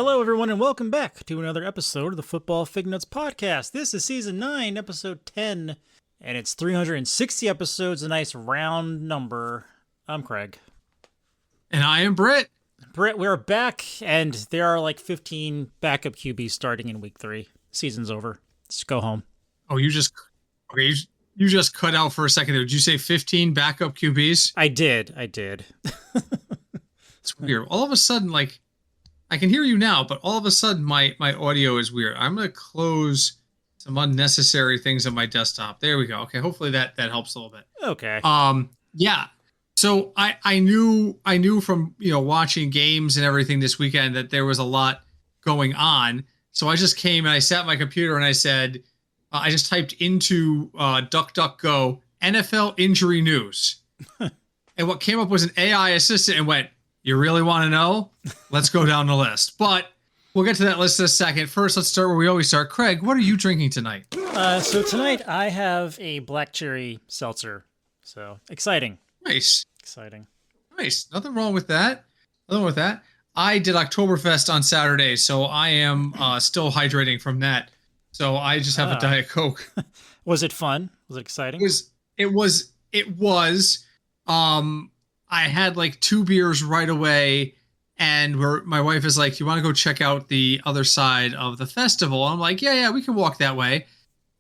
Hello, everyone, and welcome back to another episode of the Football Fignuts podcast. This is season 9, episode 10, and it's 360 episodes, a nice round number. I'm Craig. And I am Britt. Britt, we're back, and there are like 15 backup QBs starting in week 3. Season's over. Let's go home. Oh, you just cut out for a second there. Did you say 15 backup QBs? I did. It's weird. All of a sudden, like, I can hear you now, but all of a sudden my audio is weird. I'm going to close some unnecessary things on my desktop. There we go. Okay, hopefully that helps a little bit. Okay. Yeah. So I knew from, watching games and everything this weekend that there was a lot going on. So I just came and I sat at my computer and I said, I just typed into DuckDuckGo NFL injury news. And what came up was an AI assistant and went, you really want to know? Let's go down the list. But we'll get to that list in a second. First, let's start where we always start. Craig, what are you drinking tonight? So tonight I have a black cherry seltzer. So exciting. Nice. Exciting. Nice. Nothing wrong with that. I did Oktoberfest on Saturday, so I am still hydrating from that. So I just have a Diet Coke. Was it fun? Was it exciting? It was. I had like 2 beers right away, and my wife is like, you want to go check out the other side of the festival? I'm like, yeah, we can walk that way.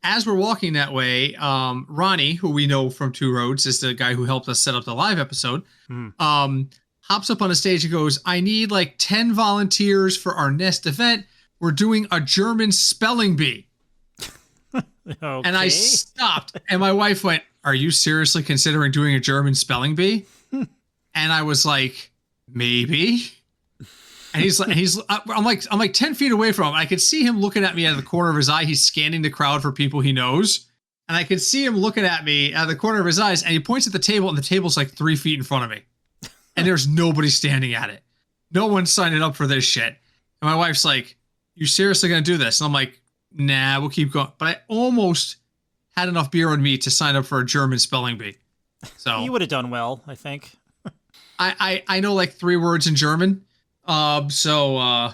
As we're walking that way, Ronnie, who we know from Two Roads, is the guy who helped us set up the live episode, hops up on the stage and goes, I need like 10 volunteers for our next event. We're doing a German spelling bee. Okay. And I stopped, and my wife went, are you seriously considering doing a German spelling bee? And I was like, maybe. And I'm like 10 feet away from him. I could see him looking at me out of the corner of his eye. He's scanning the crowd for people he knows. And I could see him looking at me out of the corner of his eyes. And he points at the table, and the table's like 3 feet in front of me. And there's nobody standing at it. No one's signing up for this shit. And my wife's like, you seriously going to do this? And I'm like, nah, we'll keep going. But I almost had enough beer on me to sign up for a German spelling bee. So you would have done well, I think. I know like 3 words in German. And most of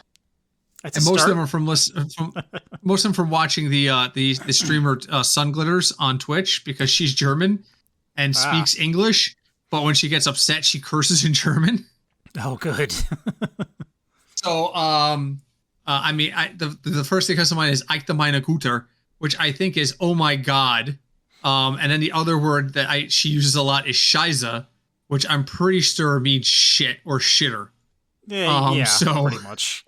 them are from watching the streamer Sun Glitters on Twitch, because she's German and speaks English, but when she gets upset, she curses in German. Oh, good. So the first thing that comes to mind is "Ich de meine Guter," which I think is "oh my god," and then the other word that she uses a lot is "Scheiße," which I'm pretty sure means shit or shitter. Yeah, so, pretty much.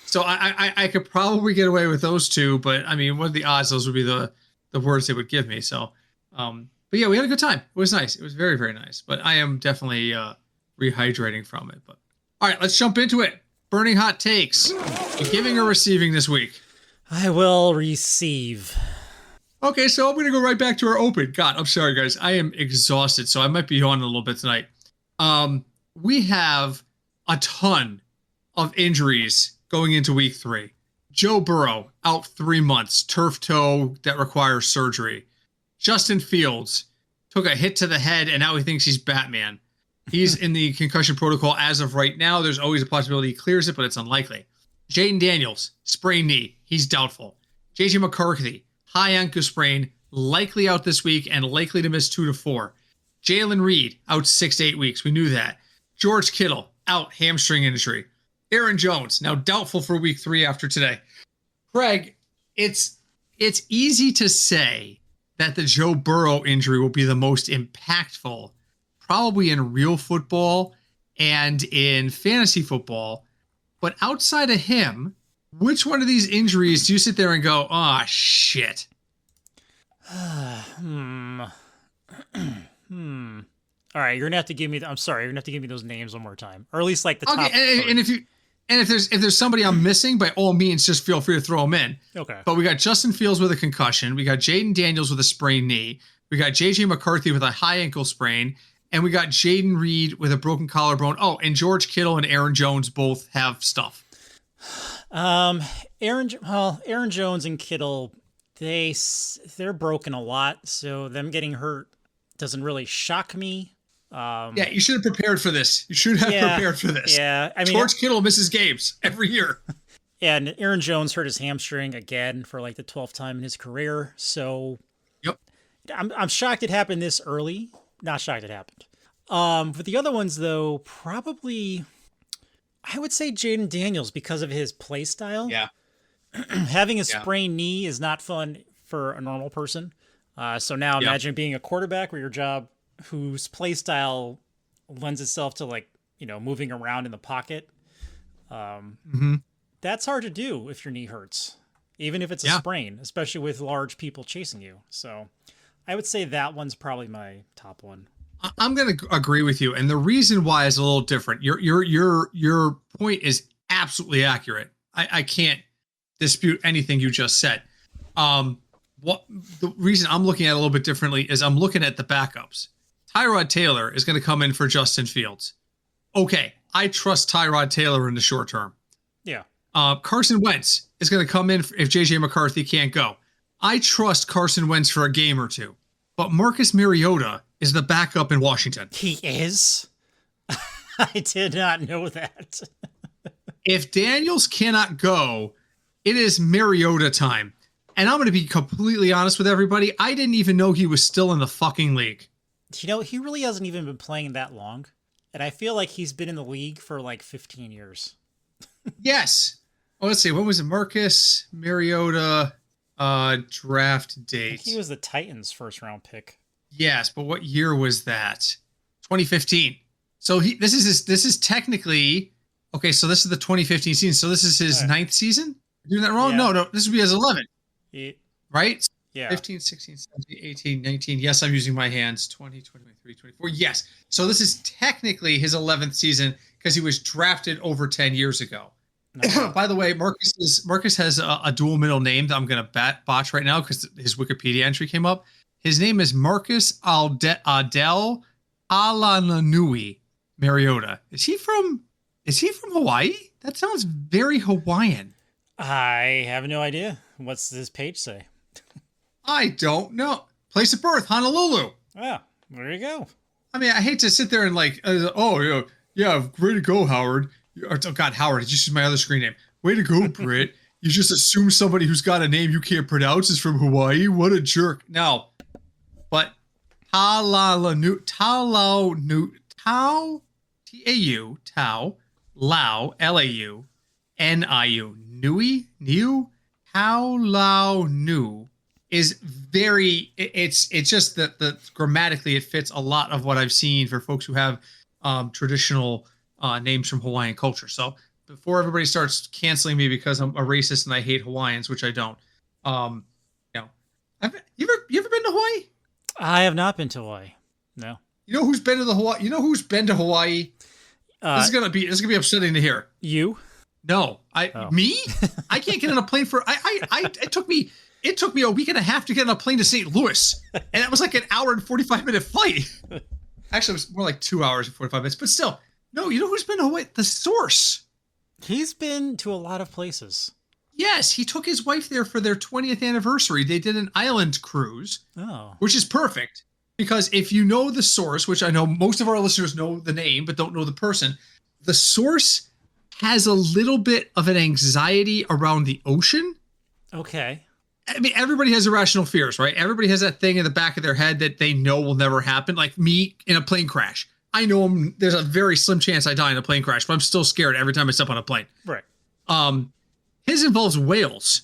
So I could probably get away with those 2, but I mean, what are the odds those would be the words they would give me? So, but yeah, we had a good time. It was nice. It was very, very nice. But I am definitely rehydrating from it. But all right, let's jump into it. Burning hot takes. You giving or receiving this week? I will receive. Okay, so I'm going to go right back to our open. God, I'm sorry, guys. I am exhausted, so I might be on a little bit tonight. We have a ton of injuries going into week 3. Joe Burrow, out 3 months, turf toe that requires surgery. Justin Fields took a hit to the head, and now he thinks he's Batman. He's in the concussion protocol as of right now. There's always a possibility he clears it, but it's unlikely. Jaden Daniels, sprained knee. He's doubtful. JJ McCarthy, high ankle sprain, likely out this week and likely to miss 2 to 4. Jalen Reed, out 6 to 8 weeks. We knew that. George Kittle, out, hamstring injury. Aaron Jones, now doubtful for week 3 after today. Craig, it's easy to say that the Joe Burrow injury will be the most impactful, probably in real football and in fantasy football. But outside of him, which one of these injuries do you sit there and go, oh, shit? All right, you're gonna have to give me. I'm sorry, you're gonna have to give me those names one more time, or at least like the top. Okay, and if there's somebody I'm missing, by all means, just feel free to throw them in. Okay. But we got Justin Fields with a concussion. We got Jaden Daniels with a sprained knee. We got JJ McCarthy with a high ankle sprain, and we got Jaden Reed with a broken collarbone. Oh, and George Kittle and Aaron Jones both have stuff. Aaron Jones and Kittle, they're broken a lot, so them getting hurt doesn't really shock me. Yeah, you should have prepared for this. You should have prepared for this. Yeah, I mean, George Kittle misses games every year. Yeah, and Aaron Jones hurt his hamstring again for like the 12th time in his career. So, yep, I'm shocked it happened this early. Not shocked it happened. For the other ones though, probably I would say Jaden Daniels because of his play style. Yeah, having a sprained knee is not fun for a normal person. So now imagine being a quarterback where your job, whose play style lends itself to like, moving around in the pocket. That's hard to do if your knee hurts, even if it's a sprain, especially with large people chasing you. So I would say that one's probably my top one. I'm going to agree with you. And the reason why is a little different. Your point is absolutely accurate. I can't dispute anything you just said. What the reason I'm looking at it a little bit differently is I'm looking at the backups. Tyrod Taylor is going to come in for Justin Fields. Okay, I trust Tyrod Taylor in the short term. Yeah. Carson Wentz is going to come in if JJ McCarthy can't go. I trust Carson Wentz for a game or two. But Marcus Mariota is the backup in Washington. He is? I did not know that. If Daniels cannot go, it is Mariota time. And I'm going to be completely honest with everybody. I didn't even know he was still in the fucking league. He really hasn't even been playing that long. And I feel like he's been in the league for like 15 years. Yes. Oh, let's see. When was it? Marcus Mariota draft date. He was the Titans' first round pick. Yes, but what year was that? 2015. So this is technically okay. So this is the 2015 season. So this is his ninth season. Doing that wrong? Yeah. No. This would be his 11. Right? Yeah. 15, 16, 17, 18, 19. Yes, I'm using my hands. 20, 23, 24. Yes. So this is technically his 11th season because he was drafted over 10 years ago. No. By the way, Marcus has a dual middle name that I'm going to botch right now because his Wikipedia entry came up. His name is Marcus Adel Alananui Mariota. Is he from Hawaii? That sounds very Hawaiian. I have no idea. What's this page say? I don't know. Place of birth, Honolulu. Yeah, there you go. I mean, I hate to sit there and like, yeah, way to go, Howard. Oh, God, Howard, it's just my other screen name. Way to go, Britt. You just assume somebody who's got a name you can't pronounce is from Hawaii. What a jerk. No. But Talau, T-A-U, Tau, Lau, L-A-U, N-I-U, Nui, Niu, Tau, Lau, Nu is very, it's just that the grammatically it fits a lot of what I've seen for folks who have traditional names from Hawaiian culture. So before everybody starts canceling me because I'm a racist and I hate Hawaiians, which I don't, you ever been to Hawaii? I have not been to Hawaii. No. You know who's been to Hawaii? This is gonna be upsetting to hear. You? No, me? I can't get on a plane for. It took me a week and a half to get on a plane to St. Louis, and it was like an hour and 45-minute flight. Actually, it was more like 2 hours and 45 minutes, but still. No, you know who's been to Hawaii? The Source. He's been to a lot of places. Yes, he took his wife there for their 20th anniversary. They did an island cruise, which is perfect. Because if you know The Source, which I know most of our listeners know the name but don't know the person, The Source has a little bit of an anxiety around the ocean. Okay. I mean, everybody has irrational fears, right? Everybody has that thing in the back of their head that they know will never happen. Like me in a plane crash. I know there's a very slim chance I die in a plane crash, but I'm still scared every time I step on a plane. Right. His involves whales.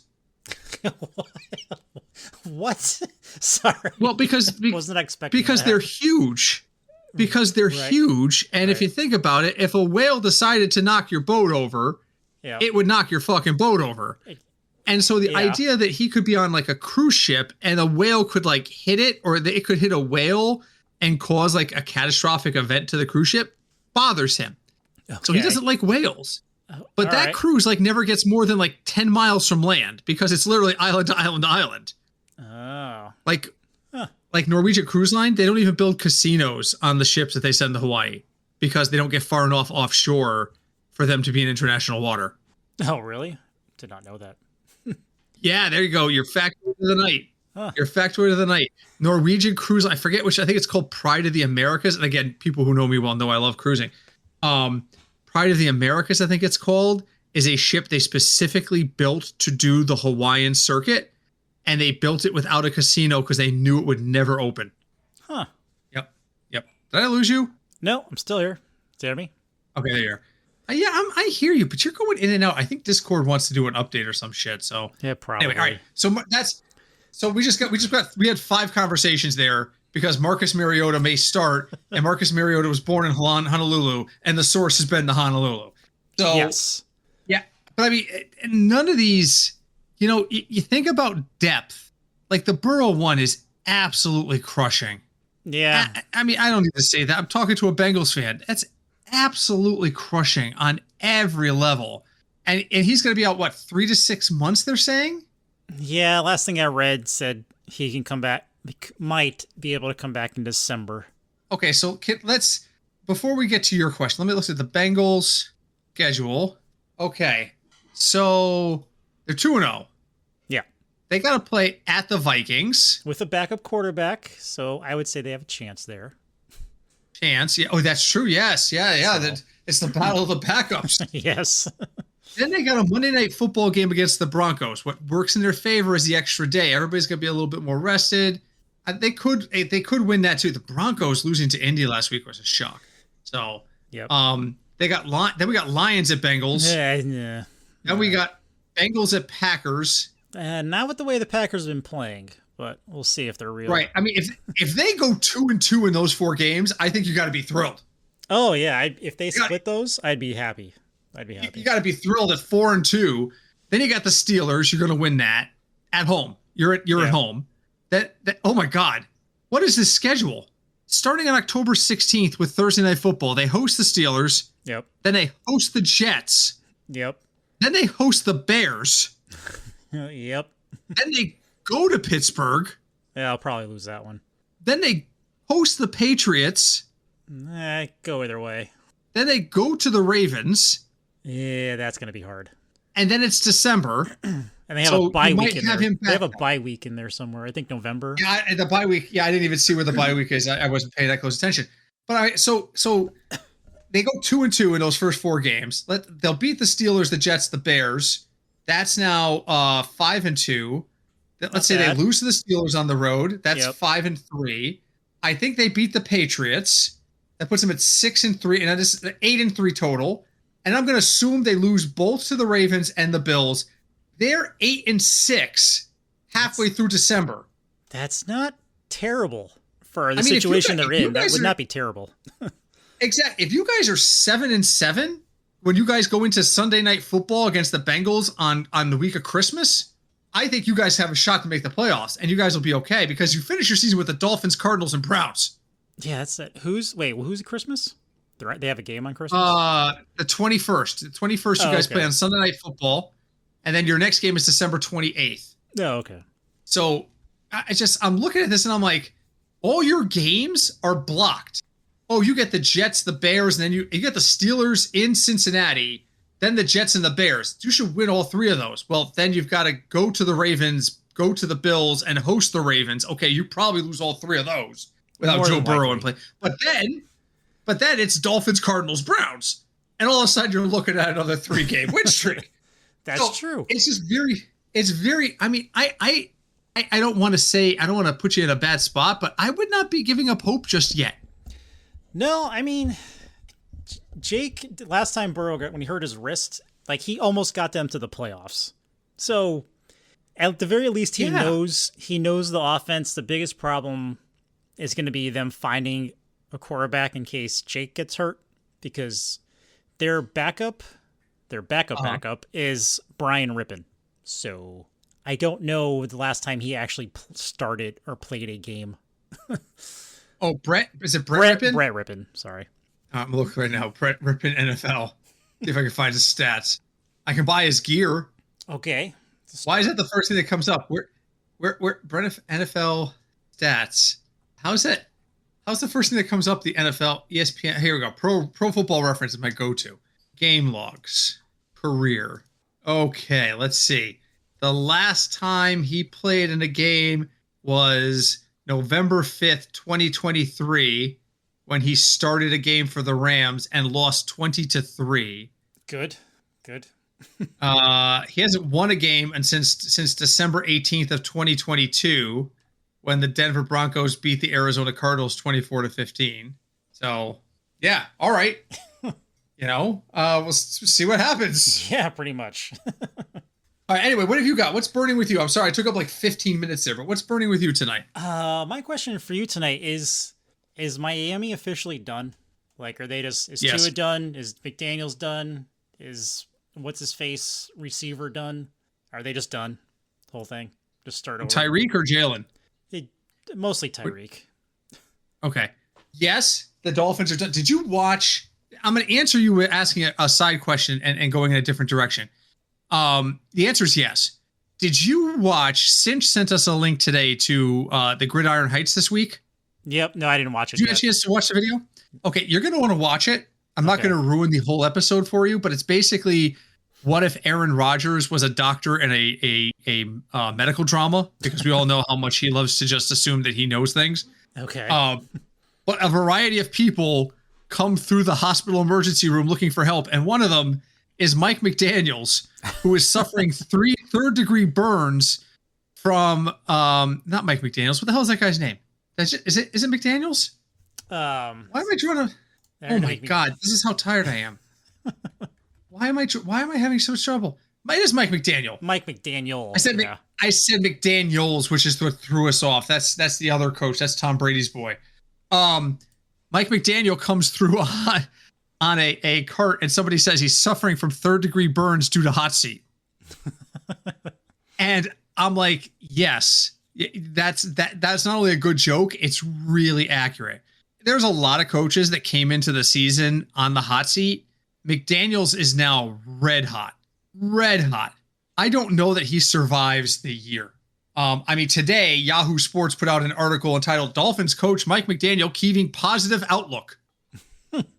What? Sorry. Well, because wasn't expecting because that. They're huge. Because they're huge, and if you think about it, if a whale decided to knock your boat over, it would knock your fucking boat over. And so the idea that he could be on like a cruise ship and a whale could like hit it, or that it could hit a whale and cause like a catastrophic event to the cruise ship bothers him. Okay. So he doesn't like whales. But that cruise like never gets more than like 10 miles from land because it's literally island to island to island. Oh. Like Norwegian Cruise Line, they don't even build casinos on the ships that they send to Hawaii because they don't get far enough offshore for them to be in international water. Oh, really? Did not know that. Yeah, there you go. Your fact of the night. Huh. Your factoid of the night. Norwegian cruise. I forget which. I think it's called Pride of the Americas. And again, people who know me well know I love cruising. Pride of the Americas, I think it's called, is a ship they specifically built to do the Hawaiian circuit. And they built it without a casino because they knew it would never open. Huh. Yep. Did I lose you? No, I'm still here. Do you hear me? Okay, there you are. Yeah, I hear you, but you're going in and out. I think Discord wants to do an update or some shit. So yeah, probably. Anyway, all right. So we had 5 conversations there because Marcus Mariota may start, and Marcus Mariota was born in Honolulu, and the source has been the Honolulu. So yes, yeah, but I mean, none of these. You think about depth. Like the Burrow one is absolutely crushing. Yeah. I mean, I don't need to say that. I'm talking to a Bengals fan. That's absolutely crushing on every level. And he's going to be out, 3 to 6 months, they're saying? Yeah, last thing I read said he can come back, might be able to come back in December. Okay, so before we get to your question, let me look at the Bengals schedule. Okay, so they're 2-0. Yeah. They got to play at the Vikings. With a backup quarterback, so I would say they have a chance there. Chance, yeah. Oh, that's true, yes. Yeah. So. It's the battle of the backups. Yes. Then they got a Monday Night Football game against the Broncos. What works in their favor is the extra day. Everybody's going to be a little bit more rested. They could win that too. The Broncos losing to Indy last week was a shock. So, yep. Then we got Lions at Bengals. Yeah. Then we got Bengals at Packers. Not with the way the Packers have been playing, but we'll see if they're real. Right. I mean, if they go 2-2 in those 4 games, I think you got to be thrilled. Oh yeah, if they split those, I'd be happy. You got to be thrilled at 4-2. Then you got the Steelers. You're going to win that at home. You're at home. That oh my God, what is this schedule? Starting on October 16th with Thursday Night Football, they host the Steelers. Yep. Then they host the Jets. Yep. Then they host the Bears. Yep. Then they go to Pittsburgh. Yeah, I'll probably lose that one. Then they host the Patriots. Go either way. Then they go to the Ravens. Yeah, that's going to be hard. And then it's December. And they have a bye week in there. They have a bye week in there somewhere. I think November. Yeah, the bye week. Yeah, I didn't even see where the bye week is. I wasn't paying that close attention. But so they go 2-2 in those first 4 games. They'll beat the Steelers, the Jets, the Bears. That's now 5-2. Let's say they lose to the Steelers on the road. That's 5-3. I think they beat the Patriots. That puts them at 6-3, and that is 8-3 total. And I'm going to assume they lose both to the Ravens and the Bills. They're 8-6 halfway through December. That's not terrible for the situation they're in. That would not be terrible. Exactly. If you guys are 7-7 when you guys go into Sunday Night Football against the Bengals on the week of Christmas, I think you guys have a shot to make the playoffs, and you guys will be okay because you finish your season with the Dolphins, Cardinals, and Browns. Yeah, that's it. Who's Christmas? They have a game on Christmas? The 21st. The 21st, you guys play on Sunday Night Football, and then your next game is December 28th. Oh, okay. So I'm looking at this and I'm like, all your games are blocked. Oh, you get the Jets, the Bears, and then you get the Steelers in Cincinnati, then the Jets and the Bears. You should win all 3 of those. Well, then you've got to go to the Ravens, go to the Bills, and host the Ravens. Okay, you probably lose all 3 of those without Joe Burrow in play. But then it's Dolphins, Cardinals, Browns. And all of a sudden you're looking at another 3-game win streak. That's true. It's just very, I mean, I don't want to put you in a bad spot, but I would not be giving up hope just yet. No, I mean, Jake, last time Burrow when he hurt his wrist, he almost got them to the playoffs. So at the very least, he knows the offense. The biggest problem is going to be them finding a quarterback in case Jake gets hurt, because their backup is Brian Rypien. So I don't know the last time he actually started or played a game. Oh, is it Brett Rypien? Brett Rypien, sorry. I'm looking right now. Brett Rypien NFL. See if I can find his stats. I can buy his gear. Okay. Why is that the first thing that comes up? Where Brett NFL stats? How's the first thing that comes up? The NFL, ESPN. Here we go. Pro Football Reference is my go-to. Game logs. Career. Okay, let's see. The last time he played in a game, was November 5th, 2023, when he started a game for the Rams and lost 20-3. Good. He hasn't won a game and since December 18th of 2022, when the Denver Broncos beat the Arizona Cardinals 24-15. So, yeah, all right. We'll see what happens. Yeah, pretty much. All right, anyway, what have you got? What's burning with you? I'm sorry, I took up like 15 minutes there, but what's burning with you tonight? My question for you tonight is Miami officially done? Like, are they is Yes. Tua done? Is McDaniels done? Is what's-his-face receiver done? Are they just done? The whole thing? Just start over? Tyreek or Jalen? Mostly Tyreek. Okay. Yes, the Dolphins are done. Did you watch? I'm going to answer you with asking a side question and going in a different direction. The answer is yes. Did you watch? Cinch sent us a link today to the Gridiron Heights this week. Yep. No, I didn't watch it. Did you get a chance to watch the video? Okay, you're going to want to watch it. I'm not going to ruin the whole episode for you, but it's basically what if Aaron Rodgers was a doctor in a medical drama, because we all know how much he loves to just assume that he knows things. Okay. But a variety of people come through the hospital emergency room looking for help, and one of them is Mike McDaniels, who is suffering 3 third-degree burns from not Mike McDaniels. What the hell is that guy's name? Is it McDaniels? Why am I trying to? Oh my God! This is how tired I am. Why am I having so much trouble? It is Mike McDaniel. Mike McDaniel. I said McDaniels, which is what threw us off. That's the other coach. That's Tom Brady's boy. Mike McDaniel comes through on a cart, and somebody says he's suffering from 3rd-degree burns due to hot seat. And I'm like, yes, that's not only a good joke, it's really accurate. There's a lot of coaches that came into the season on the hot seat. McDaniels is now red hot. I don't know that he survives the year. Today, Yahoo Sports put out an article entitled Dolphins coach Mike McDaniel keeping positive outlook.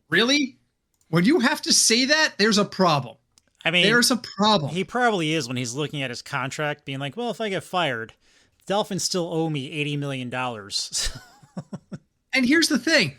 Really? When you have to say that, there's a problem. There's a problem. He probably is when he's looking at his contract being like, well, if I get fired, the Dolphins still owe me $80 million. And here's the thing.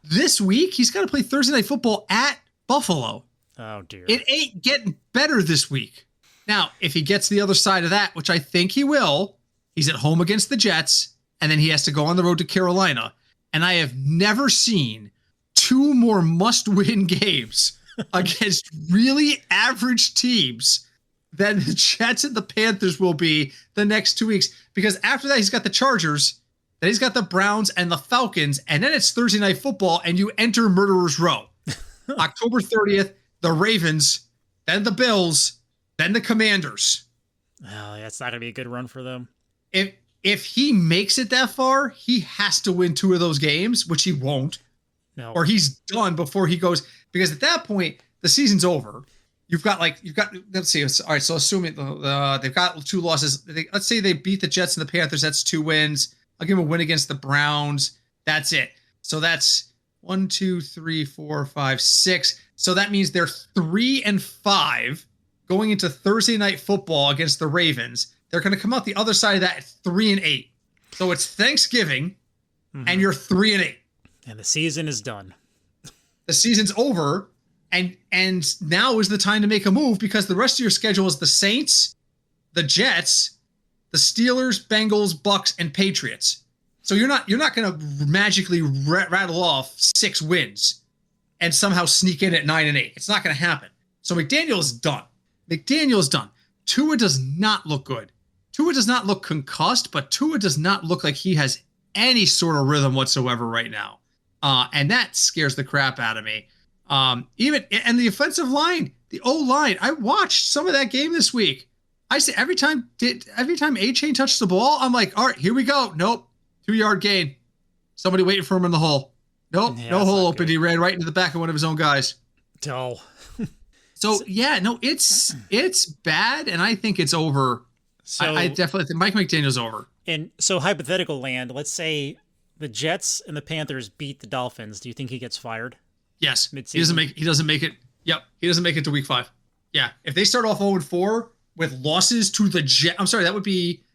This week, he's got to play Thursday Night Football at Buffalo. Oh, dear. It ain't getting better this week. Now, if he gets the other side of that, which I think he will, he's at home against the Jets, and then he has to go on the road to Carolina. And I have never seen 2 more must-win games against really average teams than the Jets and the Panthers will be the next 2 weeks. Because after that, he's got the Chargers, then he's got the Browns and the Falcons, and then it's Thursday Night Football, and you enter Murderer's Row. October 30th, the Ravens, then the Bills, then the Commanders. Oh, that's not going to be a good run for them. If he makes it that far, he has to win 2 of those games, which he won't. No. Or he's done before he goes, because at that point, the season's over. You've got, let's see. All right, so assuming they've got 2 losses. Let's say they beat the Jets and the Panthers. That's 2 wins. I'll give him a win against the Browns. That's it. So that's 1, 2, 3, 4, 5, 6. So that means they're 3-5 going into Thursday Night Football against the Ravens. They're going to come out the other side of that at 3-8. So it's Thanksgiving, and you're 3-8. And the season is done. The season's over, and now is the time to make a move, because the rest of your schedule is the Saints, the Jets, the Steelers, Bengals, Bucks, and Patriots. So you're not going to magically rattle off 6 wins and somehow sneak in at 9-8. It's not going to happen. So McDaniel's done. Tua does not look good. Tua does not look concussed, but Tua does not look like he has any sort of rhythm whatsoever right now. And that scares the crap out of me. And the offensive line, the O-line, I watched some of that game this week. I say every time A-Chain touched the ball, I'm like, all right, here we go. Nope. 2-yard gain. Somebody waiting for him in the hole. Nope. Yeah, no hole open. Good. He ran right into the back of one of his own guys. Oh. So yeah, no, it's bad, and I think it's over. So I definitely think Mike McDaniel's over. And so hypothetical land, let's say the Jets and the Panthers beat the Dolphins. Do you think he gets fired? Yes. Mid-season? He doesn't make it. Yep. He doesn't make it to week 5. Yeah. If they start off 0-4 with losses to the Jets, I'm sorry,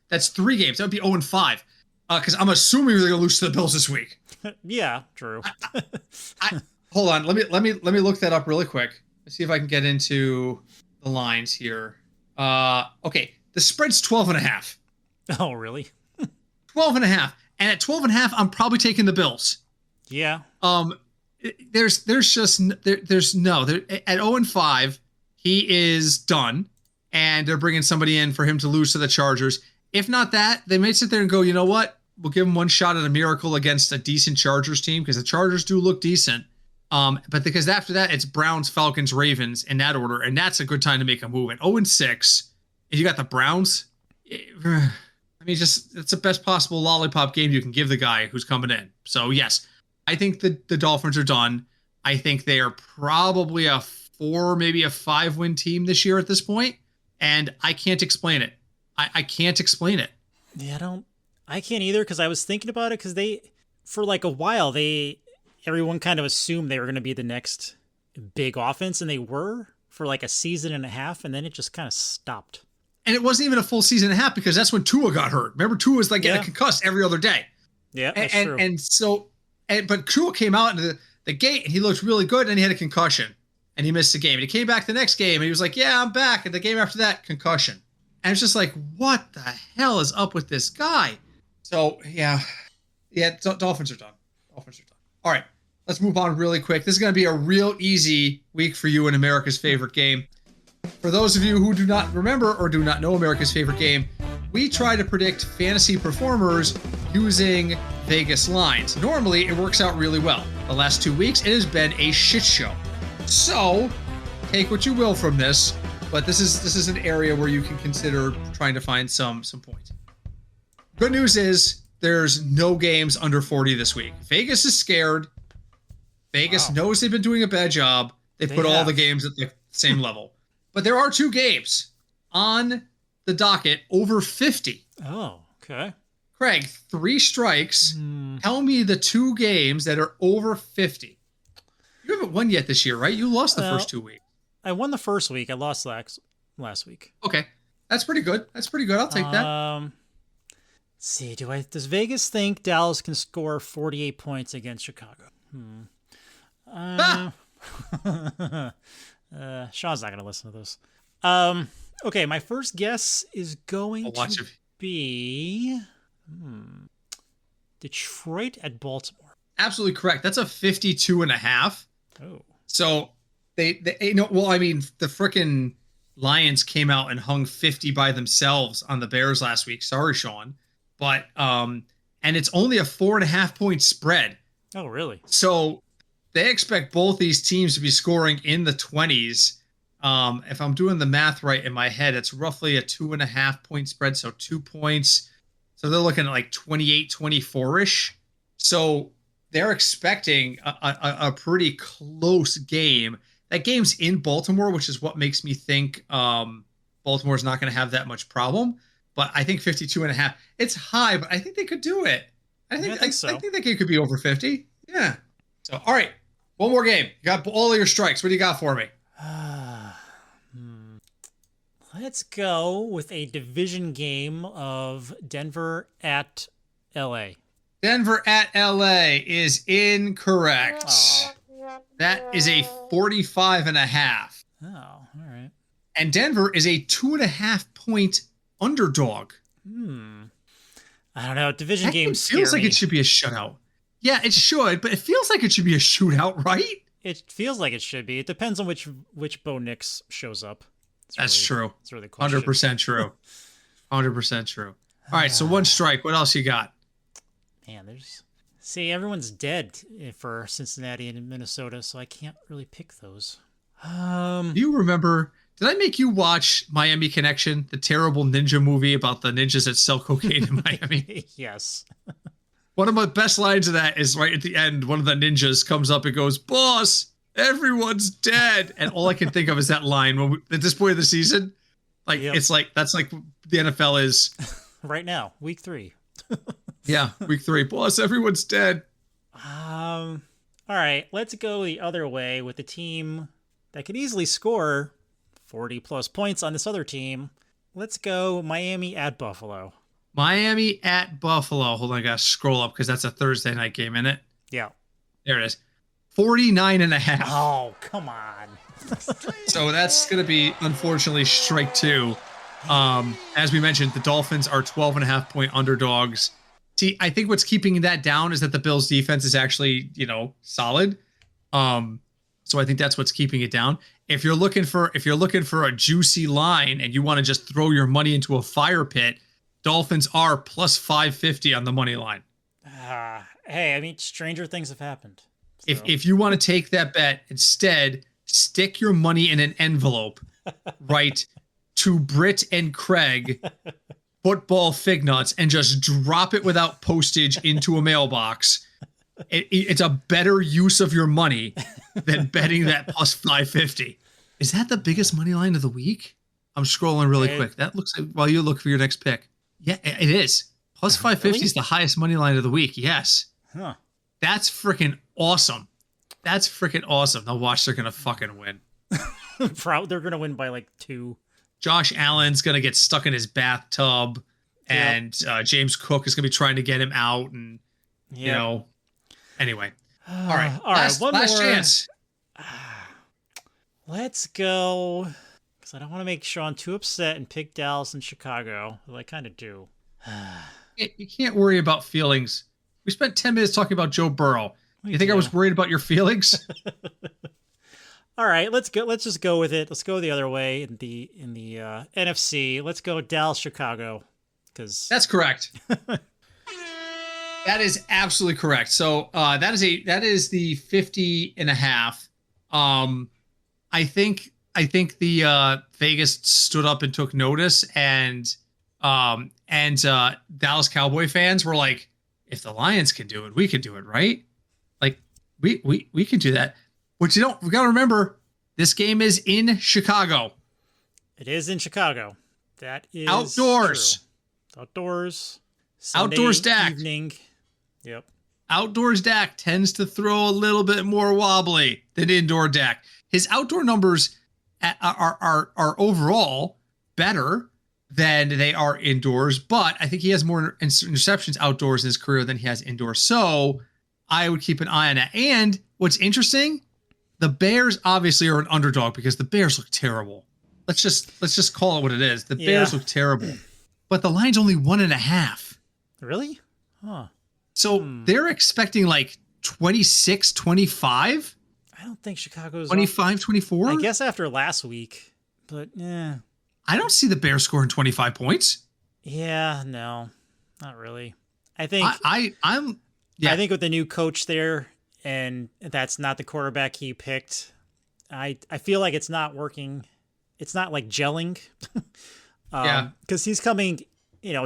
that's 3 games. That would be 0-5. Because I'm assuming they're going to lose to the Bills this week. Yeah, true. Hold on. Let me look that up really quick. Let's see if I can get into the lines here. Okay. The spread's 12.5. Oh, really? 12.5. And at 12.5, I'm probably taking the Bills. Yeah. There's no at 0-5, he is done, and they're bringing somebody in for him to lose to the Chargers. If not that, they may sit there and go, you know what? We'll give him one shot at a miracle against a decent Chargers team, because the Chargers do look decent. But because after that, it's Browns, Falcons, Ravens in that order, and that's a good time to make a move. At 0-6, if you got the Browns, it's the best possible lollipop game you can give the guy who's coming in. So yes, I think the Dolphins are done. I think they are probably a 4, maybe a 5-win team this year at this point, and I can't explain it. I can't explain it. Yeah, I can't either, because I was thinking about it, because for like a while, everyone kind of assumed they were going to be the next big offense, and they were for like a season and a half, and then it just kind of stopped. And it wasn't even a full season and a half, because that's when Tua got hurt. Remember, Tua was like getting concussed every other day. Yeah, that's true. But Tua came out into the gate, and he looked really good, and he had a concussion, and he missed the game. And he came back the next game, and he was like, yeah, I'm back. And the game after that, concussion. And it's just like, what the hell is up with this guy? So, yeah, Dolphins are done. All right, let's move on really quick. This is going to be a real easy week for you in America's favorite game. For those of you who do not remember or do not know America's favorite game, we try to predict fantasy performers using Vegas lines. Normally, it works out really well. The last 2 weeks, it has been a shit show. So, take what you will from this, but this is an area where you can consider trying to find some points. Good news is there's no games under 40 this week. Vegas is scared. Vegas knows they've been doing a bad job. They put all the games at the same level. But there are 2 games on the docket over 50. Oh, okay. Craig, 3 strikes. Tell me the 2 games that are over 50. You haven't won yet this year, right? You lost the first 2 weeks. I won the first week. I lost last week. Okay. That's pretty good. I'll take that. Let's see. Does Vegas think Dallas can score 48 points against Chicago? Sean's not going to listen to this. Okay, my first guess is going to be Detroit at Baltimore. Absolutely correct. That's a 52.5. Oh. So the frickin' Lions came out and hung 50 by themselves on the Bears last week. Sorry, Sean. But and it's only a 4.5 point spread. Oh, really? So they expect both these teams to be scoring in the 20s. If I'm doing the math right in my head, it's roughly a 2.5 point spread. So 2 points. So they're looking at like 28, 24-ish. So they're expecting a pretty close game. That game's in Baltimore, which is what makes me think Baltimore's not going to have that much problem. But I think 52.5, it's high, but I think they could do it. I think they could be over 50. Yeah. So, all right. One more game. You got all of your strikes. What do you got for me? Let's go with a division game of Denver at LA. Denver at LA is incorrect. Oh. That is a 45.5. Oh, all right. And Denver is a 2.5 point underdog. I don't know. Division games feels like it should be a shutout. Yeah, it should, but it feels like it should be a shootout, right? It feels like it should be. It depends on which Bo Nix shows up. That's true. It's really cool. 100% true. 100% true. All right, so one strike. What else you got? Man, everyone's dead for Cincinnati and Minnesota, so I can't really pick those. Do you remember? Did I make you watch Miami Connection, the terrible ninja movie about the ninjas that sell cocaine in Miami? Yes. One of my best lines of that is right at the end. One of the ninjas comes up and goes, "Boss, everyone's dead." And all I can think of is that line at this point of the season. Like, It's like, that's like the NFL is right now, week 3. Yeah, week 3. Boss, everyone's dead. All right, let's go the other way with the team that could easily score 40 plus points on this other team. Let's go Miami at Buffalo. Miami at Buffalo. Hold on, I got to scroll up because that's a Thursday night game, isn't it? Yeah. There it is. 49.5. Oh, come on. So that's going to be, unfortunately, strike two. As we mentioned, the Dolphins are 12.5-point underdogs. See, I think what's keeping that down is that the Bills' defense is actually, solid. So I think that's what's keeping it down. If you're looking for a juicy line and you want to just throw your money into a fire pit, Dolphins are plus 550 on the money line. Hey, I mean, stranger things have happened. So. If you want to take that bet, instead stick your money in an envelope, right, to Britt and Craig football Fignuts and just drop it without postage into a mailbox. It's a better use of your money than betting that plus 550. Is that the biggest money line of the week? I'm scrolling really quick. That looks like while you look for your next pick. Yeah, it is. Plus 550 is the highest money line of the week. Yes. Huh. That's freaking awesome. That's freaking awesome. Now watch, they're going to fucking win. They're going to win by like 2. Josh Allen's going to get stuck in his bathtub, and James Cook is going to be trying to get him out. And, anyway. All right. One last more chance. Let's go. Because I don't want to make Sean too upset and pick Dallas and Chicago. Well, I kind of do. You can't worry about feelings. We spent 10 minutes talking about Joe Burrow. You think I was worried about your feelings? All right, let's go. Let's just go with it. Let's go the other way in the NFC. Let's go Dallas, Chicago, because that's correct. That is absolutely correct. So that is the 50.5. I think the Vegas stood up and took notice, and Dallas Cowboy fans were like, if the Lions can do it, we can do it, right? Like we can do that. But we got to remember, this game is in Chicago. It is in Chicago. That is outdoors. True. Outdoors. Outdoors Dak. Evening. Yep. Outdoors Dak tends to throw a little bit more wobbly than indoor Dak. His outdoor numbers are overall better than they are indoors, but I think he has more interceptions outdoors in his career than he has indoors. So I would keep an eye on that. And what's interesting, the Bears obviously are an underdog because the Bears look terrible. Let's just call it what it is. The Bears look terrible, but the line's only 1.5. Really? Huh. So they're expecting like 26, 25. I don't think Chicago's 25, 24. I guess after last week, but yeah. I don't see the Bears scoring 25 points. Yeah, no, not really. I think I think with the new coach there, and that's not the quarterback he picked, I feel like it's not working. It's not like gelling. Because he's coming,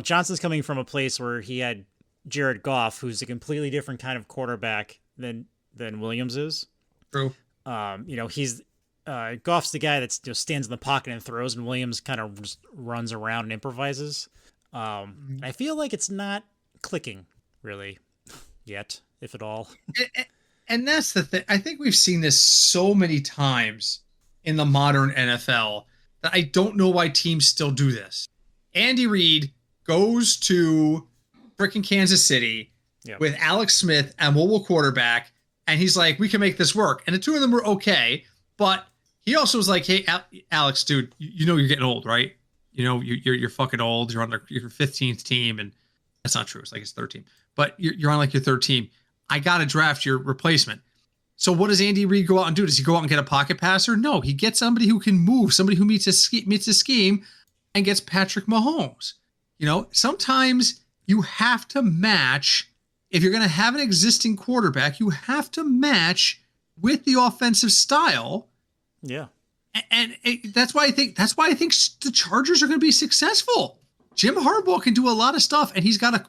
Johnson's coming from a place where he had Jared Goff, who's a completely different kind of quarterback than Williams is. True. He's Goff's the guy that stands in the pocket and throws, and Williams kind of just runs around and improvises. I feel like it's not clicking really yet, if at all. And that's the thing. I think we've seen this so many times in the modern NFL that I don't know why teams still do this. Andy Reid goes to freaking Kansas City with Alex Smith and mobile quarterback, and he's like, we can make this work. And the two of them were okay, but he also was like, hey, Alex, dude, you're getting old, right? You're fucking old. You're on your 15th team, and that's not true. It's like his third team, but you're on like your third team. I got to draft your replacement. So what does Andy Reid go out and do? Does he go out and get a pocket passer? No, he gets somebody who can move, somebody who meets his scheme, and gets Patrick Mahomes. Sometimes you have to match. If you're going to have an existing quarterback, you have to match with the offensive style. Yeah. And that's why I think the Chargers are going to be successful. Jim Harbaugh can do a lot of stuff, and he's got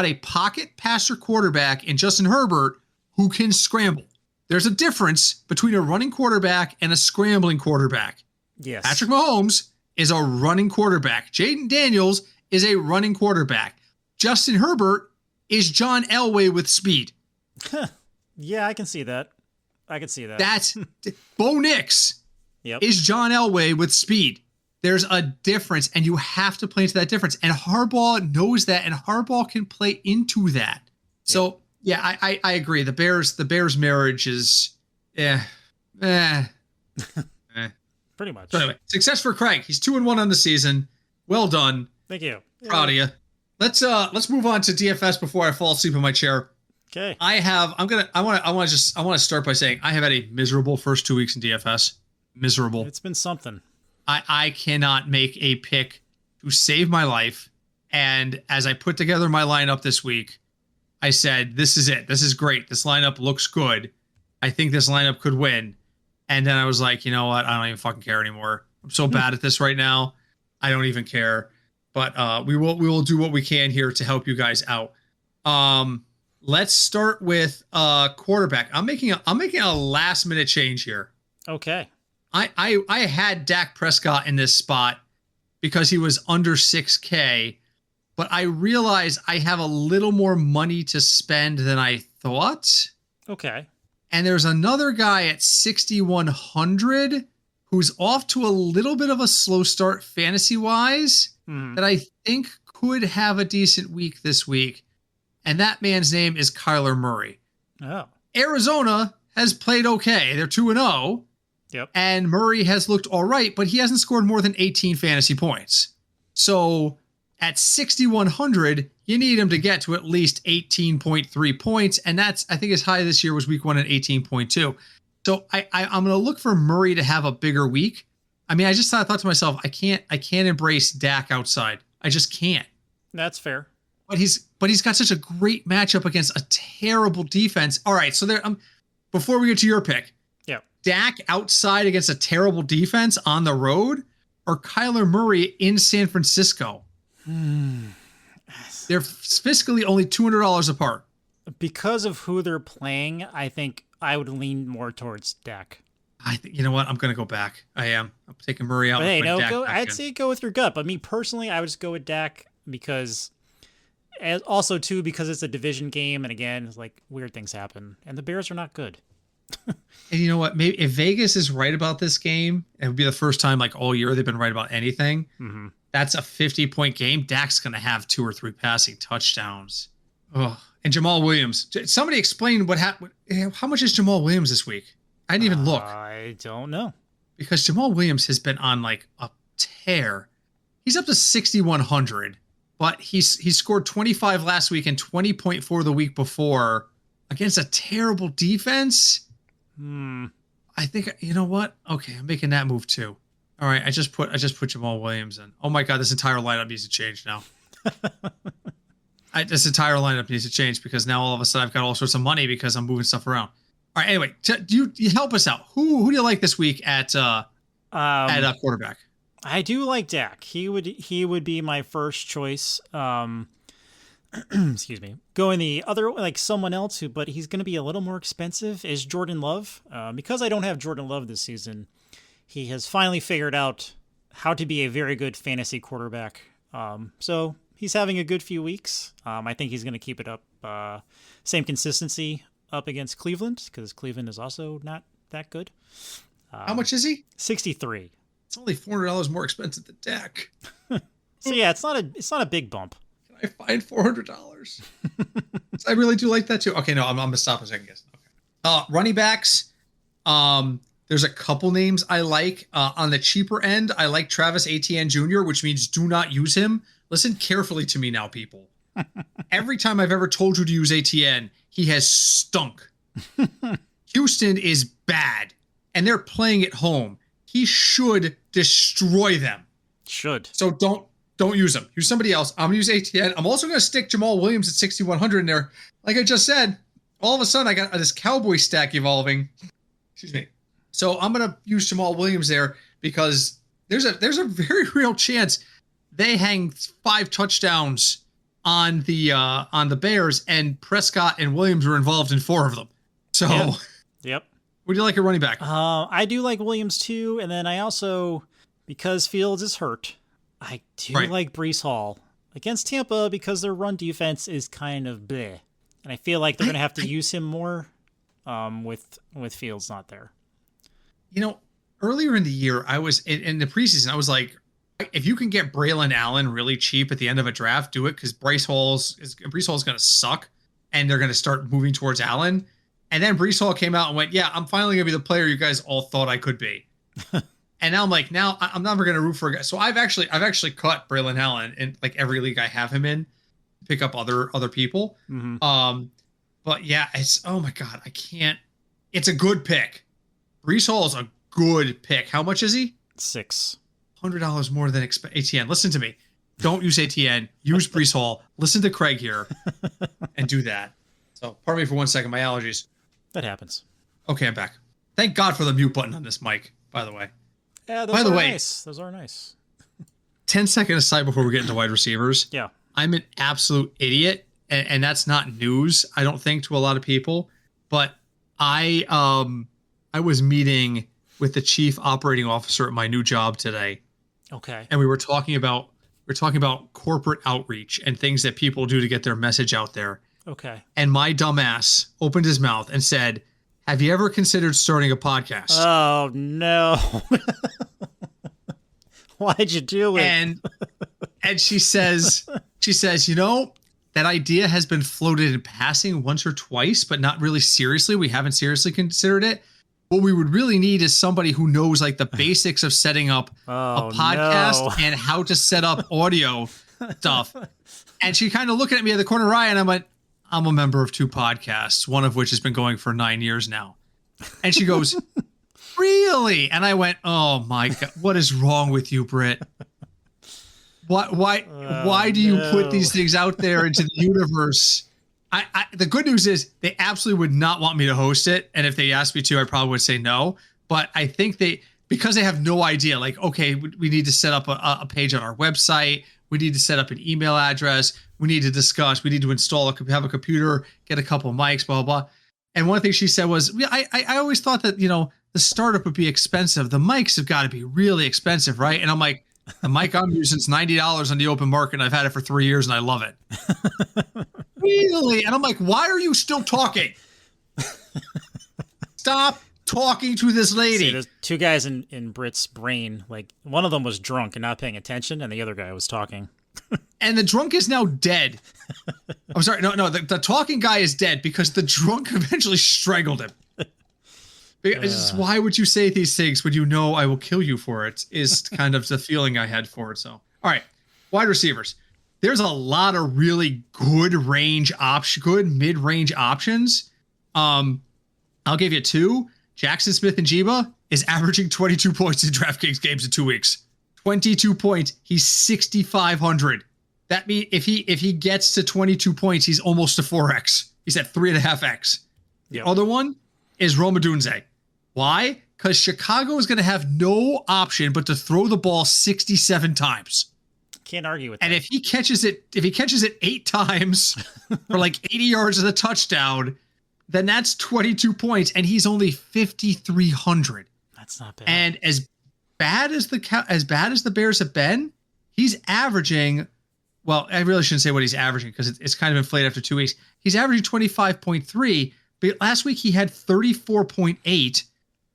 a pocket passer quarterback in Justin Herbert who can scramble. There's a difference between a running quarterback and a scrambling quarterback. Yes. Patrick Mahomes is a running quarterback. Jaden Daniels is a running quarterback. Justin Herbert is John Elway with speed. Yeah, I can see that. That's Bo Nix is John Elway with speed. There's a difference, and you have to play into that difference. And Harbaugh knows that, and Harbaugh can play into that. So, yeah, I agree. The Bears marriage is, pretty much. So anyway, success for Craig. He's 2-1 on the season. Well done. Thank you. Proud of you. Let's move on to DFS before I fall asleep in my chair. Okay. I want to start by saying I have had a miserable first 2 weeks in DFS. Miserable. It's been something. I cannot make a pick to save my life. And as I put together my lineup this week, I said, this is it. This is great. This lineup looks good. I think this lineup could win. And then I was like, you know what? I don't even fucking care anymore. I'm so bad at this right now. I don't even care. But we will do what we can here to help you guys out. Let's start with quarterback. I'm making a last minute change here. Okay. I had Dak Prescott in this spot because he was under 6K, but I realized I have a little more money to spend than I thought. Okay. And there's another guy at 6,100 who's off to a little bit of a slow start fantasy-wise that I think could have a decent week this week. And that man's name is Kyler Murray. Oh. Arizona has played okay. They're 2-0. Yep. And Murray has looked all right, but he hasn't scored more than 18 fantasy points. So at 6,100, you need him to get to at least 18.3 points. And that's, I think, as high this year was week 1 at 18.2. So I'm going to look for Murray to have a bigger week. I mean, I thought to myself, I can't embrace Dak outside. I just can't. That's fair. But he's got such a great matchup against a terrible defense. All right, so there. Before we get to your pick, Dak outside against a terrible defense on the road, or Kyler Murray in San Francisco? They're fiscally only $200 apart. Because of who they're playing, I think I would lean more towards Dak. I think, you know what? I'm going to go back. I am. I'm taking Murray out. But hey, I'd say go with your gut. But me personally, I would just go with Dak because because it's a division game. And again, it's like weird things happen. And the Bears are not good. And you know what? Maybe if Vegas is right about this game, it would be the first time like all year they've been right about anything. Mm-hmm. That's a 50-point game. Dak's going to have 2 or 3 passing touchdowns. Oh, and Jamal Williams. Somebody explain what happened. How much is Jamal Williams this week? I didn't even look. I don't know. Because Jamal Williams has been on like a tear. He's up to 6,100, but he scored 25 last week and 20.4 the week before against a terrible defense. I think, you know what? Okay, I'm making that move too. All right, I just put Jamal Williams in. Oh my God, this entire lineup needs to change now. This entire lineup needs to change because now all of a sudden I've got all sorts of money because I'm moving stuff around. All right, anyway, you help us out. Who do you like this week at quarterback? I do like Dak. He would be my first choice. Excuse me. Going the other, like someone else but he's going to be a little more expensive, is Jordan Love. Because I don't have Jordan Love this season, he has finally figured out how to be a very good fantasy quarterback. So he's having a good few weeks. I think he's going to keep it up. Same consistency up against Cleveland, because Cleveland is also not that good. How much is he? 63. It's only $400 more expensive than Dak. So yeah, it's not a big bump. I find $400. I really do like that too. Okay, no, I'm gonna stop a second. Okay. Running backs. There's a couple names I like. On the cheaper end, I like Travis Etienne Jr., which means do not use him. Listen carefully to me now, people. Every time I've ever told you to use Etienne, he has stunk. Houston is bad, and they're playing at home. He should destroy them. Should. So don't use him. Use somebody else. I'm going to use ATN. I'm also going to stick Jamal Williams at 6,100 in there. Like I just said, all of a sudden I got this Cowboy stack evolving. Excuse me. So I'm going to use Jamal Williams there because there's a very real chance they hang 5 touchdowns on the Bears, and Prescott and Williams were involved in 4 of them. So yep. Would you like a running back? I do like Williams too, and then I also, because Fields is hurt, I do like Breece Hall against Tampa because their run defense is kind of bleh. And I feel like they're going to have to use him more with Fields not there. You know, earlier in the year, I was in the preseason, I was like, if you can get Braylon Allen really cheap at the end of a draft, do it, because Breece Hall is going to suck, and they're going to start moving towards Allen. And then Breece Hall came out and went, yeah, I'm finally going to be the player you guys all thought I could be. And now I'm like, now I'm never going to root for a guy. So I've actually cut Braylon Allen in like every league I have him in, pick up other people. Mm-hmm. But yeah, oh my God, I can't. It's a good pick. Breece Hall is a good pick. How much is he? $600 more than ATN. Listen to me. Don't use ATN. Use Breece Hall. Listen to Craig here and do that. So pardon me for 1 second. My allergies. That happens. Okay, I'm back. Thank God for the mute button on this mic, by the way. Yeah, those are nice. Those are nice. 10-second aside before we get into wide receivers. Yeah. I'm an absolute idiot, and that's not news, I don't think, to a lot of people. But I was meeting with the chief operating officer at my new job today. Okay. And we were talking about corporate outreach and things that people do to get their message out there. Okay. And my dumbass opened his mouth and said, "Have you ever considered starting a podcast?" Oh no. Why'd you do it? And she says, that idea has been floated in passing once or twice, but not really seriously. We haven't seriously considered it. What we would really need is somebody who knows like the basics of setting up a podcast and how to set up audio stuff. And she kind of looking at me at the corner of her eye, and I went, "I'm a member of 2 podcasts, one of which has been going for 9 years now." And she goes, "Really?" And I went, "Oh my God, what is wrong with you, Britt? Why do you put these things out there into the universe?" The good news is they absolutely would not want me to host it. And if they asked me to, I probably would say no. But I think because they have no idea, like, okay, we need to set up a page on our website. We need to set up an email address. We need to discuss. We need to install have a computer, get a couple of mics, blah, blah, blah. And one thing she said was, I always thought that, the startup would be expensive. The mics have got to be really expensive, right? And I'm like, the mic I'm using is $90 on the open market, and I've had it for 3 years, and I love it. Really? And I'm like, why are you still talking? Stop talking to this lady. See, there's 2 guys in Britt's brain. Like, one of them was drunk and not paying attention, and the other guy was talking. And the drunk is now dead. I'm sorry. No, the talking guy is dead because the drunk eventually strangled him. Because why would you say these things when you know I will kill you for it, is kind of the feeling I had for it. So, all right, wide receivers. There's a lot of really good mid-range options. I'll give you 2. Jackson Smith-Njigba is averaging 22 points in DraftKings games in 2 weeks. 22 points. He's 6,500. That means if he gets to 22 points, he's almost to 4x. He's at 3.5x. The other one is Rome Odunze. Why? Because Chicago is going to have no option but to throw the ball 67 times. Can't argue with that. And if he catches it 8 times for like 80 yards of the touchdown, then that's 22 points, and he's only 5,300. That's not bad. And as bad as the Bears have been, he's averaging. Well, I really shouldn't say what he's averaging because it's kind of inflated after 2 weeks. He's averaging 25.3, but last week he had 34.8,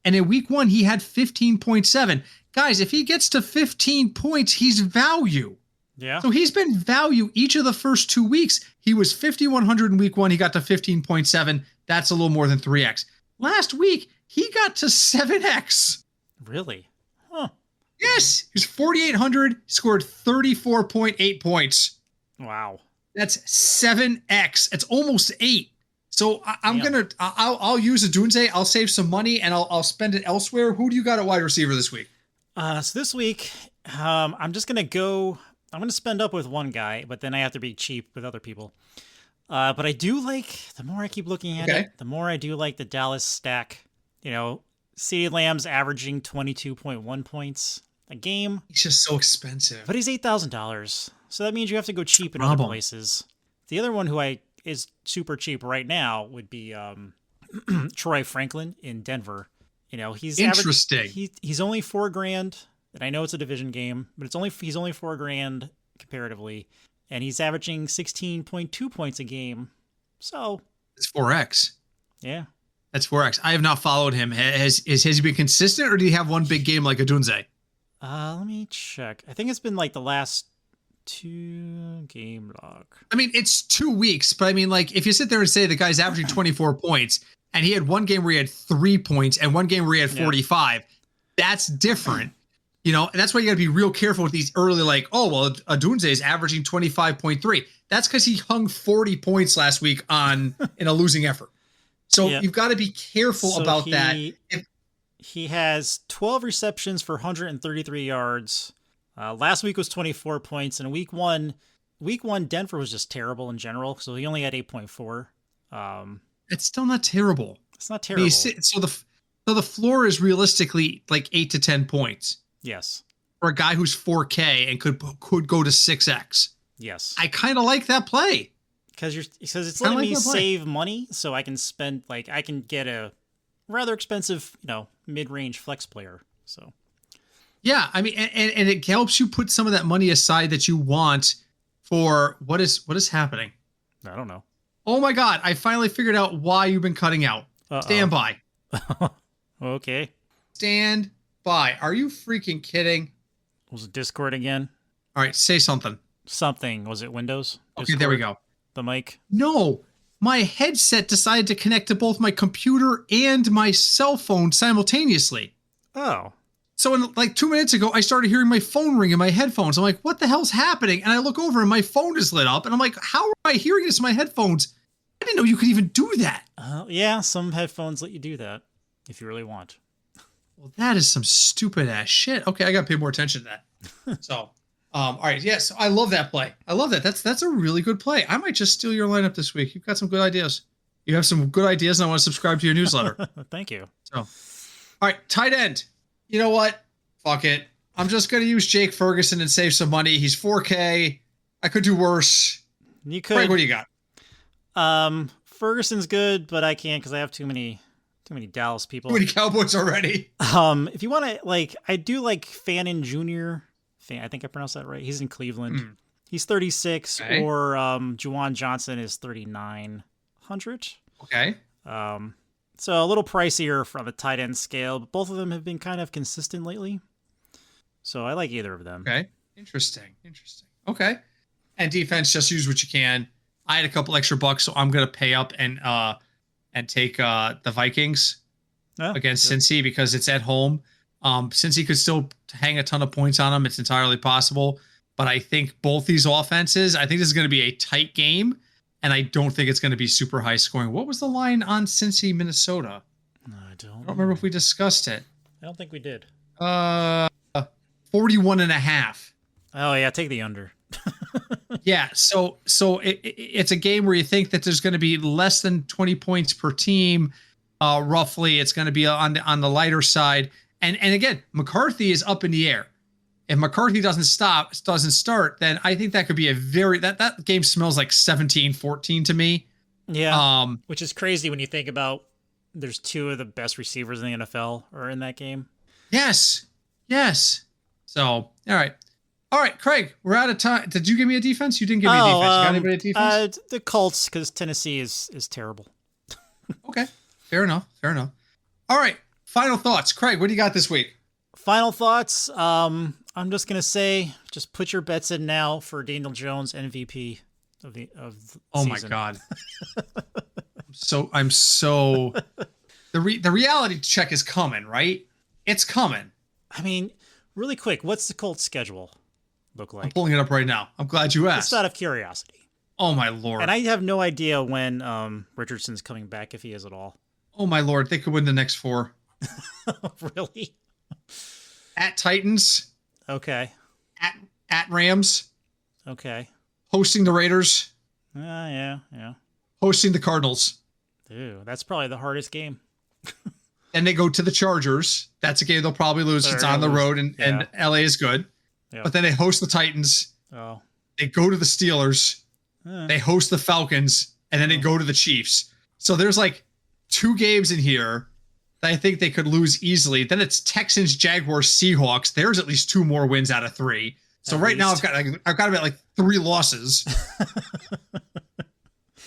and in week 1 he had 15.7. Guys, if he gets to 15 points, he's value. Yeah. So he's been value each of the first 2 weeks. He was 5,100 in week 1. He got to 15.7. That's a little more than 3x. Last week, he got to 7x. Really? Huh. Yes. He was 4,800, scored 34.8 points. Wow. That's 7x. It's almost 8. So I'll use Odunze. I'll save some money and I'll spend it elsewhere. Who do you got at wide receiver this week? So this week, I'm just going to spend up with one guy, but then I have to be cheap with other people. But I do like, the more I keep looking at it, the more I do like the Dallas stack. CeeDee Lamb's averaging 22.1 points a game. He's just so expensive. But he's $8,000. So that means you have to go cheap in other places. The other one who is super cheap right now would be Troy Franklin in Denver. He's interesting. He's only $4,000, and I know it's a division game, but he's only $4,000 comparatively, and he's averaging 16.2 points a game. So it's 4x. Yeah, that's 4x. I have not followed him. Has he been consistent, or do you have one big game like Odunze? Let me check. I think it's been like the last 2 game log. I mean, it's 2 weeks, but I mean, like, if you sit there and say the guy's averaging 24 points and he had one game where he had 3 points and one game where he had 45, that's different. You know, and that's why you got to be real careful with these early, like, oh, well, Adunze is averaging 25.3. That's because he hung 40 points last week in a losing effort. So you've got to be careful about that. He has 12 receptions for 133 yards. Last week was 24 points, and week one, Denver was just terrible in general, so he only had 8.4. It's still not terrible. It's not terrible. So the floor is realistically like 8 to 10 points. Yes. For a guy who's 4K and could go to 6X. Yes. I kind of like that play. Because it's letting me save money, so I can spend, like, I can get a rather expensive, mid-range flex player. So. Yeah, I mean, and it helps you put some of that money aside that you want for what is happening. I don't know. Oh my God! I finally figured out why you've been cutting out. Stand by. Okay. Stand by. Are you freaking kidding? Was it Discord again? All right, say something. Something. Was it Windows? Discord? Okay, there we go. The mic? No. My headset decided to connect to both my computer and my cell phone simultaneously. Oh. So in like 2 minutes ago, I started hearing my phone ring in my headphones. I'm like, what the hell's happening? And I look over and my phone is lit up. And I'm like, how am I hearing this in my headphones? I didn't know you could even do that. Yeah, some headphones let you do that if you really want. Well, that is some stupid ass shit. Okay, I got to pay more attention to that. So, all right. Yes, I love that play. I love that. That's a really good play. I might just steal your lineup this week. You've got some good ideas. You have some good ideas, and I want to subscribe to your newsletter. Thank you. So, all right, tight end. You know what? Fuck it. I'm just going to use Jake Ferguson and save some money. He's 4K. I could do worse. You could. Craig, what do you got? Ferguson's good, but I can't because I have too many Dallas people. Too many Cowboys already. If you want to, I do like Fannin Jr. I think I pronounced that right. He's in Cleveland. He's 36, okay. Or Juwan Johnson is 3,900. Okay. So a little pricier from the tight end scale, but both of them have been kind of consistent lately. So I like either of them. Okay. Interesting. Okay. And defense, just use what you can. I had a couple extra bucks, so I'm going to pay up and take the Vikings against Cincy because it's at home. Cincy could still hang a ton of points on them. It's entirely possible. But I think both these offenses, I think this is going to be a tight game. And I don't think it's going to be super high scoring. What was the line on Cincy, Minnesota? I don't remember if we discussed it. I don't think we did. 41.5. Oh, yeah. Take the under. Yeah. So it's a game where you think that there's going to be less than 20 points per team. Roughly, it's going to be on the lighter side. And again, McCarthy is up in the air. If McCarthy doesn't start, then I think that could be that game smells like 17-14 to me. Yeah. Which is crazy when you think about there's 2 of the best receivers in the NFL are in that game. Yes. So, all right, Craig, we're out of time. Did you give me a defense? You didn't give me a defense. You got anybody a defense? The Colts, because Tennessee is terrible. Okay. Fair enough. All right. Final thoughts. Craig, what do you got this week? Final thoughts. I'm just gonna say, just put your bets in now for Daniel Jones MVP of the oh season. My God. I'm so the reality check is coming, right? It's coming. I mean, really quick, what's the Colts schedule look like? I'm pulling it up right now. I'm glad you asked. Just out of curiosity. Oh my Lord. And I have no idea when Richardson's coming back, if he is at all. Oh my Lord, they could win the next 4. Really? At Titans. Okay. At Rams. Okay. Hosting the Raiders. Yeah. Hosting the Cardinals. Ew, that's probably the hardest game. Then they go to the Chargers. That's a game they'll probably lose. It's on the road, and LA is good. Yeah. But then they host the Titans. Oh. They go to the Steelers. They host the Falcons, and then they go to the Chiefs. So there's like 2 games in here that I think they could lose easily. Then it's Texans, Jaguars, Seahawks. There's at least 2 more wins out of 3. So now I've got about like 3 losses.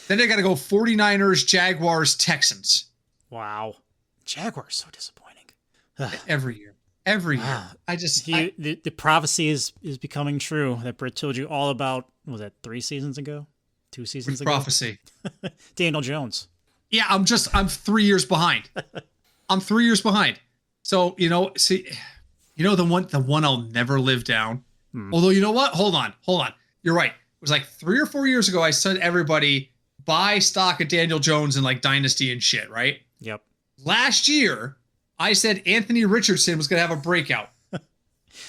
Then they got to go 49ers, Jaguars, Texans. Wow. Jaguars so disappointing. Every year. every year. The prophecy is becoming true that Britt told you all about. Was that 3 seasons ago? 2 seasons ago? Prophecy. Daniel Jones. Yeah, I'm 3 years behind. I'm 3 years behind. So, the one I'll never live down. Although, you know what? Hold on. You're right. It was like 3 or 4 years ago, I said everybody buy stock of Daniel Jones in like Dynasty and shit, right? Yep. Last year, I said Anthony Richardson was going to have a breakout.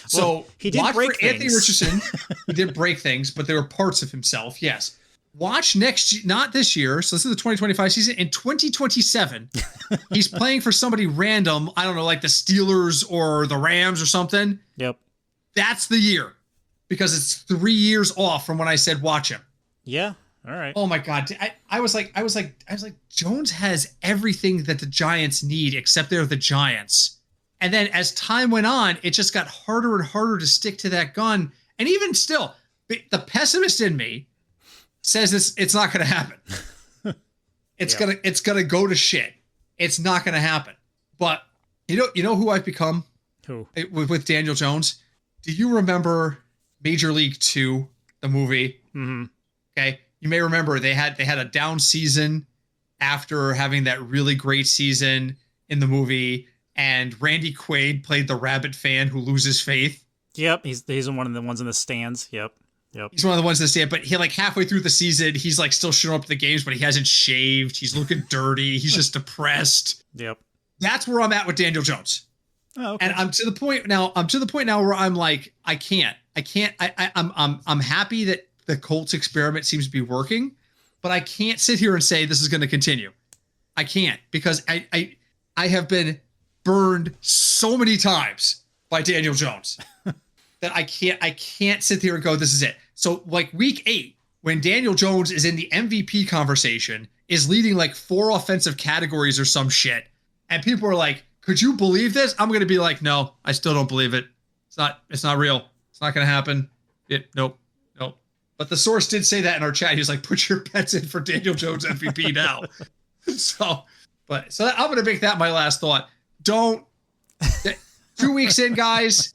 So he did break things. Anthony Richardson. He did break things, but they were parts of himself. Yes. Watch next year, not this year. So this is the 2025 season. In 2027, he's playing for somebody random. I don't know, like the Steelers or the Rams or something. Yep. That's the year, because it's 3 years off from when I said watch him. Yeah. All right. Oh my God. I was like, Jones has everything that the Giants need, except they're the Giants. And then as time went on, it just got harder and harder to stick to that gun. And even still, the pessimist in me says it's not going to happen. It's going to go to shit. It's not going to happen. But you know who I've become? Who? With Daniel Jones. Do you remember Major League 2, the movie? Mm-hmm. Okay. You may remember they had a down season after having that really great season in the movie, and Randy Quaid played the rabbit fan who loses faith. Yep, he's one of the ones in the stands. Yep. He's one of the ones in the stand, but he like halfway through the season, he's like still showing up to the games, but he hasn't shaved. He's looking dirty. He's just depressed. Yep. That's where I'm at with Daniel Jones. Oh, okay. And I'm to the point now where I'm like, I'm happy that the Colts experiment seems to be working, but I can't sit here and say this is going to continue. I can't, because I have been burned so many times by Daniel Jones that I can't sit here and go, this is it. So like week 8, when Daniel Jones is in the MVP conversation, is leading like 4 offensive categories or some shit, and people are like, could you believe this? I'm going to be like, no, I still don't believe it. It's not real. It's not going to happen. Nope. But the source did say that in our chat. He was like, put your bets in for Daniel Jones MVP now. So I'm going to make that my last thought. 2 weeks in, guys,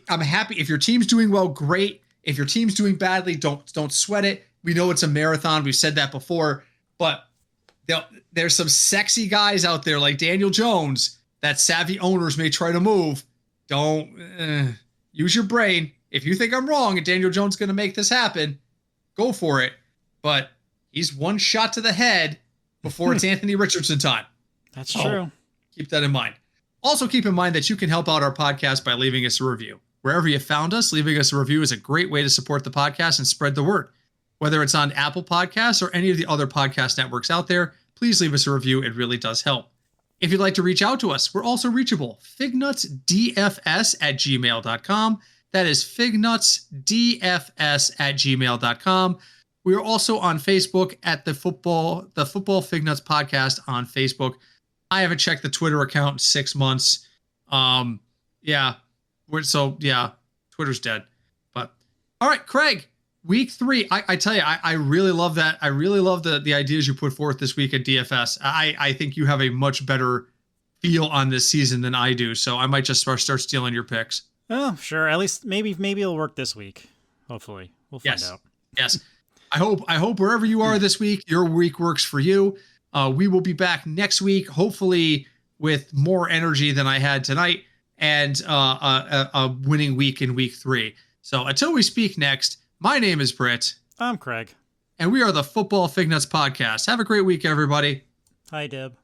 I'm happy. If your team's doing well, great. If your team's doing badly, don't sweat it. We know it's a marathon. We've said that before, but there's some sexy guys out there like Daniel Jones that savvy owners may try to move. Don't use your brain. If you think I'm wrong and Daniel Jones is going to make this happen, go for it. But he's one shot to the head before it's Anthony Richardson time. That's true. Keep that in mind. Also, keep in mind that you can help out our podcast by leaving us a review. Wherever you found us, leaving us a review is a great way to support the podcast and spread the word. Whether it's on Apple Podcasts or any of the other podcast networks out there, please leave us a review. It really does help. If you'd like to reach out to us, we're also reachable. fignutsdfs@gmail.com. That is fignutsdfs@gmail.com. We are also on Facebook at the Football Fignuts Podcast on Facebook. I haven't checked the Twitter account in 6 months. Twitter's dead. But all right, Craig, week 3. I tell you, I really love that. I really love the ideas you put forth this week at DFS. I think you have a much better feel on this season than I do. So I might just start stealing your picks. Oh, sure. At least maybe it'll work this week. Hopefully. We'll find out. Yes. I hope wherever you are this week, your week works for you. We will be back next week, hopefully with more energy than I had tonight, and a winning week in week 3. So until we speak next, my name is Britt. I'm Craig. And we are the Football Fignuts Podcast. Have a great week, everybody. Hi, Deb.